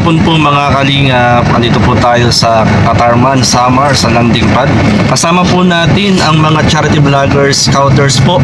hapon po mga kalingap. Andito po tayo sa Katarman, Samar, sa landing pad. Kasama po natin ang mga charity vloggers, scouters po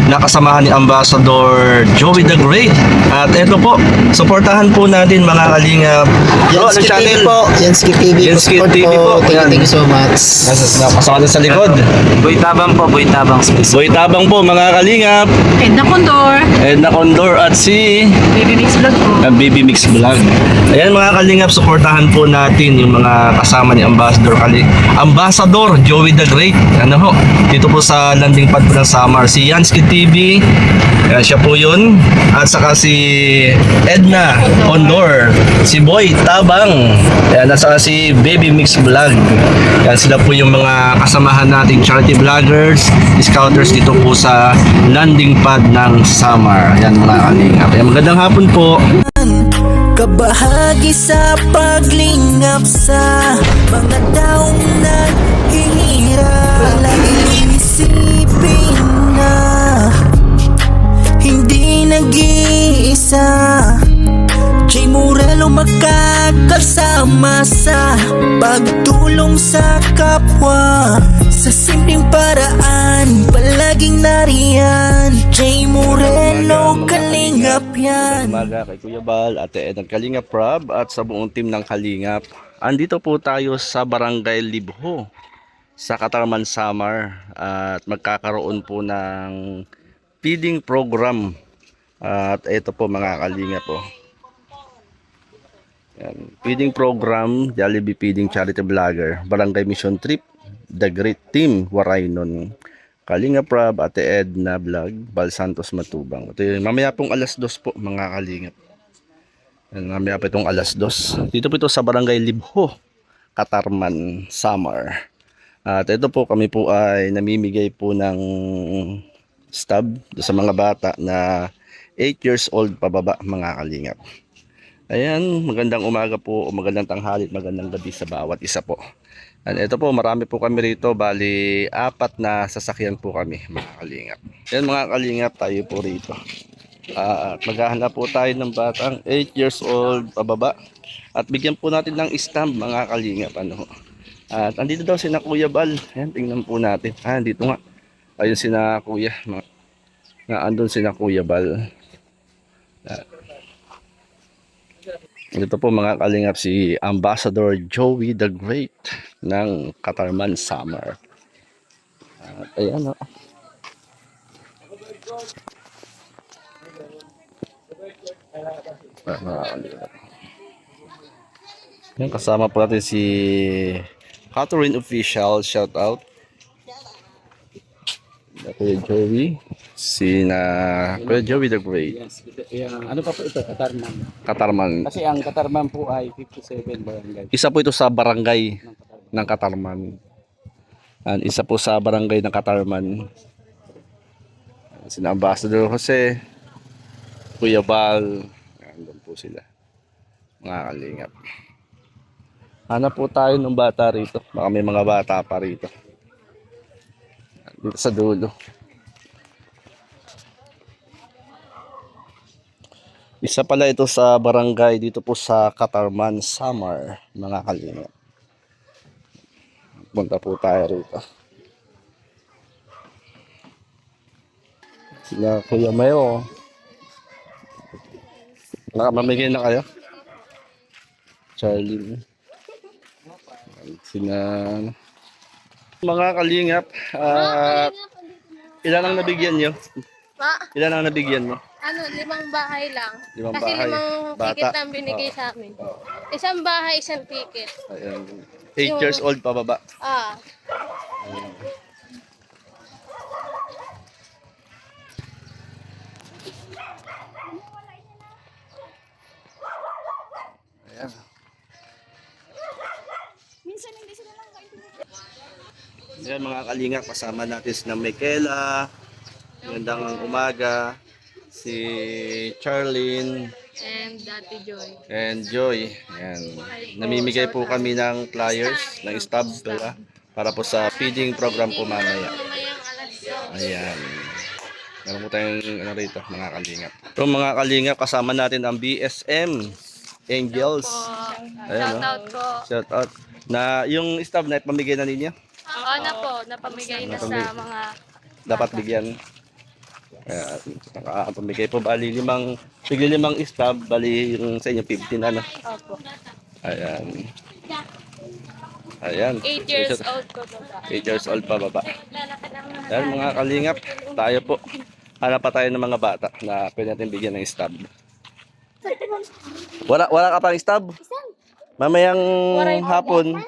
na kasamahan ni Ambassador Joey the Great. At eto po, suportahan po natin mga kalingap. Yansky TV po. Yansky TV. Yansky Support TV po. Thank you so much. Kasama sa likod. Boy Tabang po, Boy Tabang space. Boy Tabang po mga kalingap. Edna Condor, Edna Condor at si Baby Mix Vlog po. Baby Mix Vlog. Ayan mga kalingap, suportahan po natin yung mga kasama ni Ambassador Joey the Great. Ano ho, dito po sa landing pad po ng Samar. Si Yansky TV, ayan, siya po yun. At saka si Edna Condor, si Boy Tabang, ayan, at saka si Baby Mix Vlog. Ayan, sila po yung mga kasamahan nating charity vloggers, scouters dito po sa landing pad ng Samar. Ayan mga kalingap. Ayan, magandang hapon po. Kabahagi sa paglingap sa mga taong naghihirap. Palaging isipin na hindi nag-iisa. Jay Morelo magkakasama sa pagtulong sa kapwa. Sa simpleng paraan, palaging nariyan. Jay Morelo, kalingap yan. Umaga kay Kuya Bal, Ate Ed ng Kalingap Prab at sa buong team ng Kalingap. Andito po tayo sa Barangay Libho sa Katarman, Samar at magkakaroon po ng feeding program. At ito po mga Kalingap po. Yan, feeding program, Jollibee Feeding Charity Vlogger, Barangay Mission Trip, The Great Team, Waraynon, Kalingap Prab, Ate Ed na Vlog, Bal Santos Matubang. Ito yung mamaya pong alas 2 po mga Kalingap. Yan, mamaya po itong alas 2. Dito po ito sa Barangay Libho, Katarman, Samar. At ito po kami po ay namimigay po ng stab sa mga bata na 8 years old pababa mga Kalingap. Ayan, magandang umaga po, magandang tanghali, magandang gabi sa bawat isa po. And ito po, marami po kami rito, bali 4 na sasakyan po kami mga Kalingap. Ayan mga Kalingap, tayo po rito. At maghahanap po tayo ng batang 8 years old pababa. At bigyan po natin ng stamp mga Kalingap. Ano. At andito daw sina Kuya Bal. Ayan, tingnan po natin. Andito nga. Ayun sina Kuya. Andun sina Kuya Bal. Ito po mga Kalingap si Ambassador Joey the Great ng Katarman, Samar. At ayan o. Yan, kasama po natin si Catherine Official, shout out. Kuya Joey, Kuya Joey the Great. Yes, ano pa po ito? Katarman. Katarman. Kasi ang Katarman po ay 57 barangay. Isa po ito sa barangay ng Katarman. And isa po sa barangay ng Katarman. Sina Ambassador Jose, Kuya Bal, andun po sila. Mga Kalingap. Hanap po tayo ng bata rito. Baka may mga bata pa rito. Dito sa dulo. Isa pala ito sa barangay dito po sa Katarman, Samar, mga Kalingap. Punta po tayo rito. Sila Kuya Mayo. Nakamamigay na kayo? Charlie. Sina mga Kalingap. Ilan ang nabigyan nyo? Ilan ang nabigyan mo? 5 bahay lang. 5 Kasi bahay. 5 Bata. ticket lang binigay sa amin. Isang bahay, isang ticket. Ayan. 8 years old pababa. Ah, Ayan. Ayan mga Kalingap, kasama natin si Michaela. Magandang umaga. Si Charlene and Dati Joy. and Joy. Ayan. Namimigay po kami ng flyers, ng stab para po sa feeding program po mamaya. Mamayang alas 2. Ayan. Meron po tayong ano rito, mga Kalingap. So mga Kalingap, kasama natin ang BSM Angels. Ayan, Shout out po. Shout out. Na yung staff na pamigay na ninyo? Oo na po, napamigay na sa mga Dapat bigyan. Ayan, pamigay po bali limang staff, bali yung sa inyo 15 ano. opo. Ayan. Ayan. 8 years old ko po ba? 8 years old pa baba. Ayan mga kalingap, tayo po. Hanap pa tayo ng mga bata na pwede natin bigyan ng stab. Wala ka pang stab? Mamayang hapon.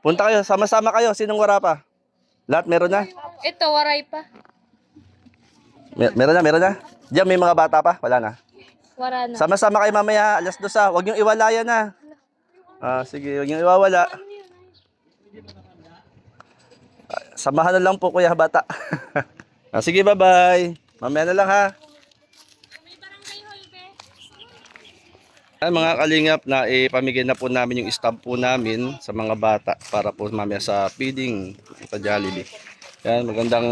Punta kayo, sama-sama kayo. Sinong wala pa? Lahat meron na? Ito, waray pa. Meron na? Diyan may mga bata pa? Wala na? Wala na. Sama-sama kayo mamaya, alas 2 ah. Huwag niyong iwalayan na. Sige, huwag niyong iwawala. Samahan na lang po kuya bata. Sige, bye-bye. Mamaya na lang ha. Ay, mga kalingap, na ipamigay na po namin yung stab po namin sa mga bata para po mamaya sa feeding sa Jollibee. Yan, magandang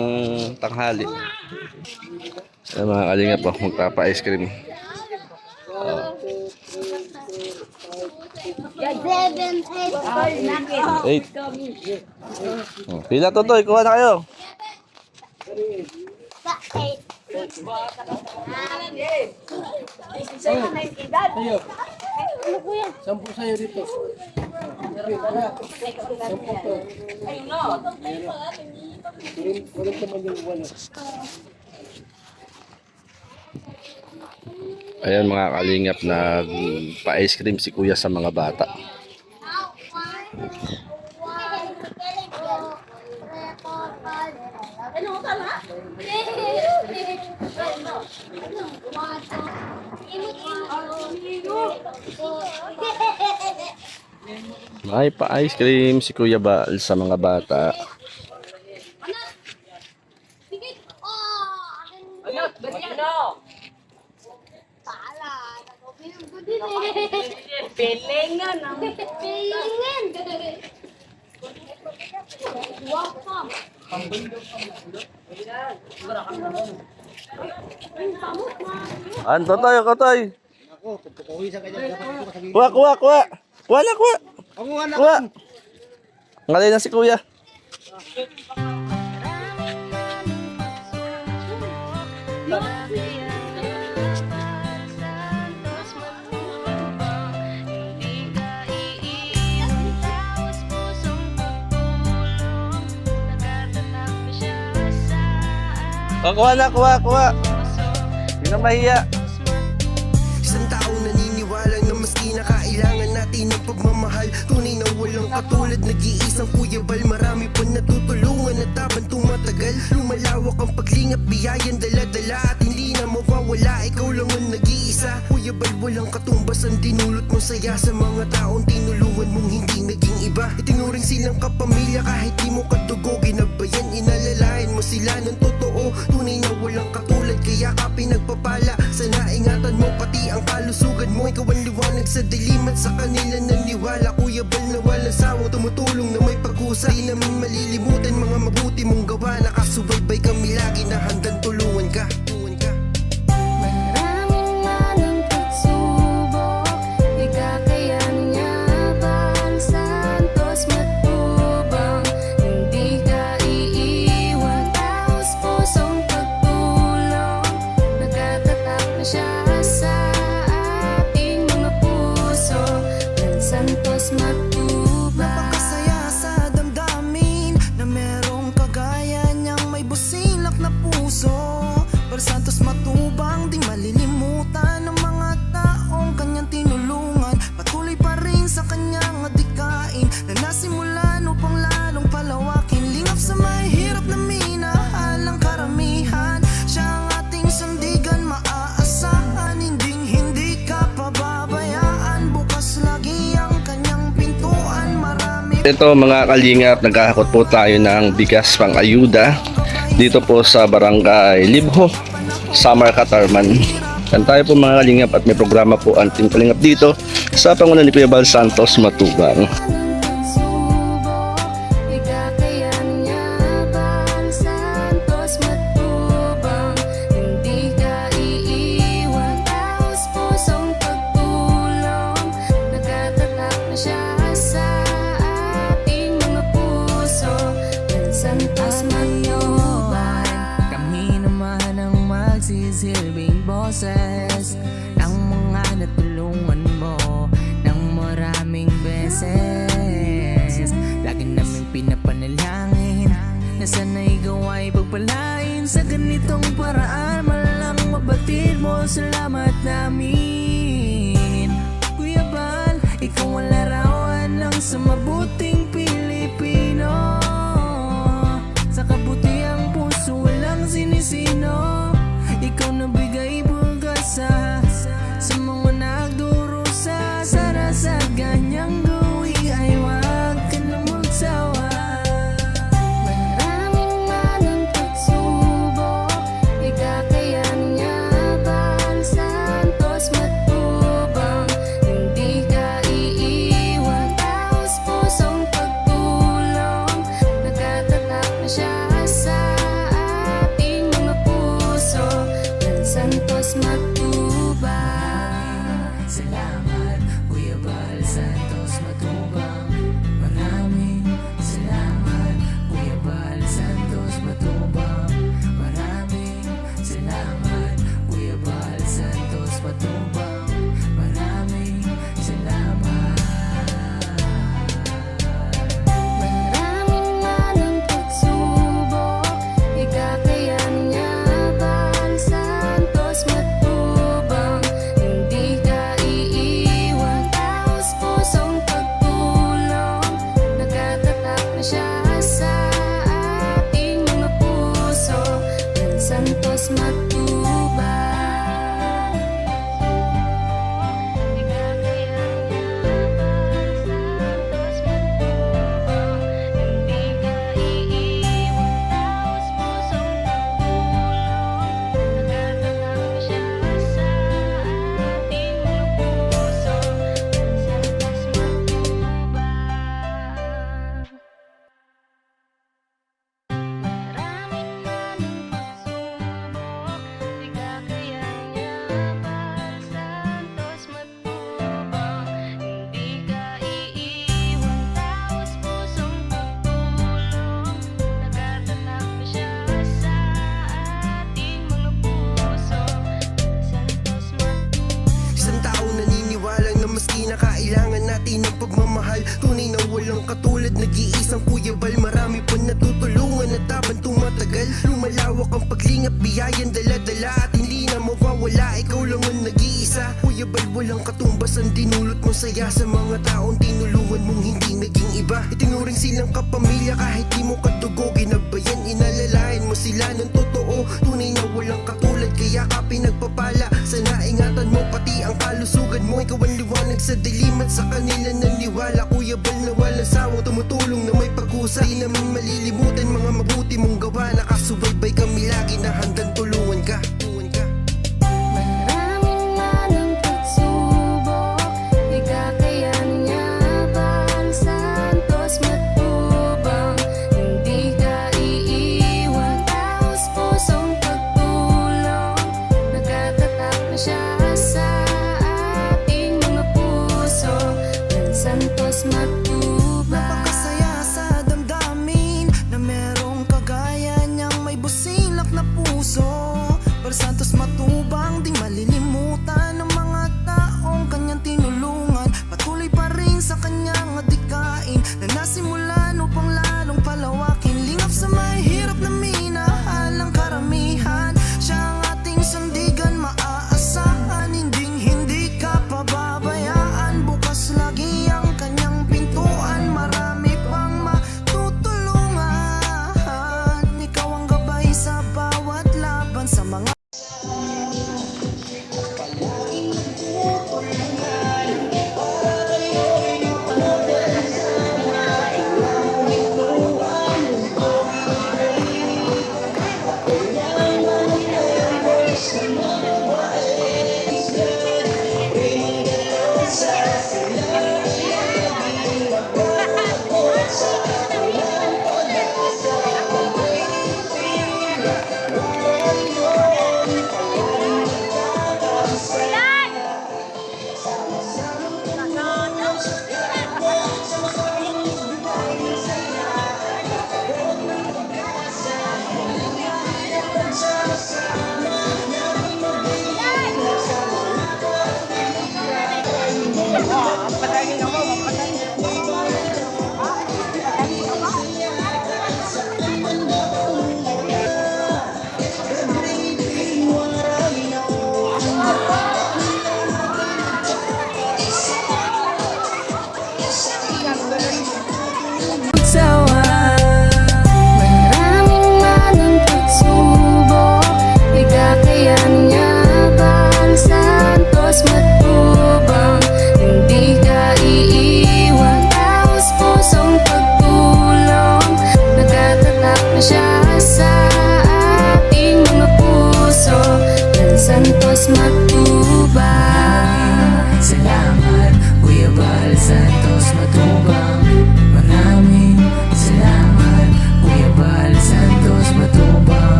tanghali. Yan mga kalingap po, magpapa-ice cream. Eight. Pila to, kuha na kayo. Sampu sa'yo dito. Ayan mga kalingap, nagpa-ice cream si kuya sa mga bata. May pa-ice cream si Kuya Bal sa mga bata. Pilingan. Pilingan. Totoy, kotoy. Kuha. Kuha na. Kuha. Ngalay na si kuya. Kuha na. Hindi na mahiya. Isang taong naniniwala na maski na kailangan natin ng pagmamahal. Tunay na walang katulad, nag-iisang Kuya Bal. Marami pa natutulungan at habang tumatagal, lumalawak ang paglingap, biyayan dala-dala at hindi na mawawala. Ikaw lang ang nag-iisa, Kuya Bal. Walang katumbas ang dinulot mong saya sa mga taong tinulungan mong hindi naging iba. Itinuring silang kapamilya kahit di mo katugo. Ginabayan, inalalayan mo sila ng totoo. Tunay na walang katulad, kaya ka pinagpapala. Sana ingatan mo pati ang kalusugan mo. Ikaw ang liwanag sa dilim at sa kanila naniwala. Kuya Bal na walang sawang tumutulong na may pag-usa. Di namin malilimutan mga mabuti mong gawa. Nakasubaybay kami lagi na handang tulungan ka. Maraming manang pagsubok, di kakayanin niya Bal Santos Matubang. Hindi ka iiwan, taos pusong pagtulong. Nagkatatak na siya sa ating mga puso. Bal Santos Matubang. Napakasaya sa damdamin na merong kagaya niyang may busilak na puso. Bal Santos Matubang, di malilimutan ng mga taong kanyang tinulungan. Patuloy pa rin sa kanyang adikain na nasimulan upang lalong palawakin. Lingap sa may hirap na minahalang karamihan. Siya ang ating sandigan, maaasahan. Hindi ka pababayaan. Bukas lagi ang kanyang pintuan. Marami Ito mga kalingap, naghahakot po tayo ng bigas pang ayuda dito po sa Barangay Libho, Samar Katarman. Yan tayo po mga kalingap at may programa po ang Team Kalingap dito sa pangunan ni Kuya Bal Santos Matubang. Pagsubok, di kakayanin niya Bal Santos Matubang. Hindi ka iiwan, taos pusong pagtulong. Nagkatatak na na siya sa ating mga puso. Santos Matubang, kami naman ang magsisilbing boses ng mga natulungan mo ng maraming beses. Lagi namin pinapanalangin na sana ikaw ay pagpalain sa ganitong paraan. Malang mabatid mo, salamat namin. Kuya Bal, ikaw ang larawan lang sa mabuting Pilipino. Sa kabutiang puso walang sinisino. Ikaw nabigay pag-asa sa mga nagdurusa. Sana sa ganyang gawi ay wag ka na magsawa. maraming man ang pagsubok, ikakayan niya Bal Santos Matubang. Hindi ka iiwan, taos pusong pagtulong, nakatatak na siya sa ating mga puso. Bal Santos Matubang. Salamat Kuya Bal Santos Matubang. Maraming salamat Kuya Bal Santos Matubang. Maraming salamat Kuya Bal Santos Matubang. Maraming salamat. Maraming man ang pagsubok, ikakayan niya Bal Santos Matubang. Hindi ka iiwan, taos pusong pagtulong, nakatatak na siya sa ating mga puso. Bal Santos Matubang, ikakayan niya Bal Santos Matubang. Hindi ka iiwan, taos pusong pagtulong, nakatatak na siya sa ating mga puso. Bal Santos Matubang. Maraming man ang pagsubok, ikakayan niya Bal Santos Matubang. Hindi ka iiwan, taos pusong pagtulong, nakatatak na siya sa ating mga puso. Bal Santos Matubang. Isang tao naniniwala na maski na kailangan natin ng pagmamahal, tunay na walang katulad, nag-iisang Kuya Bal. Marami pa natutulungan at habang tumatagal, lumalawak ang paglingap, biyayan dala-dala at hindi na mawawala. Ikaw lang ang nag-iisa, Kuya Bal, walang katumbas ang dinulot mong saya sa mga taong tinulungan mong hindi naging iba. Itinuring silang kapamilya kahit di mo kadugo, ginabayan, inalalayan mo sila ng totoo. Tunay na walang katulad, kaya ka pinagpapala. Sana ingatan mo pati ang kalusugan mo. Ikaw ang liwanag sa dilim at sa kanila naniwala. Kuya Bal na walang sawang tumutulong na may pag-usay. Di namin malilimutan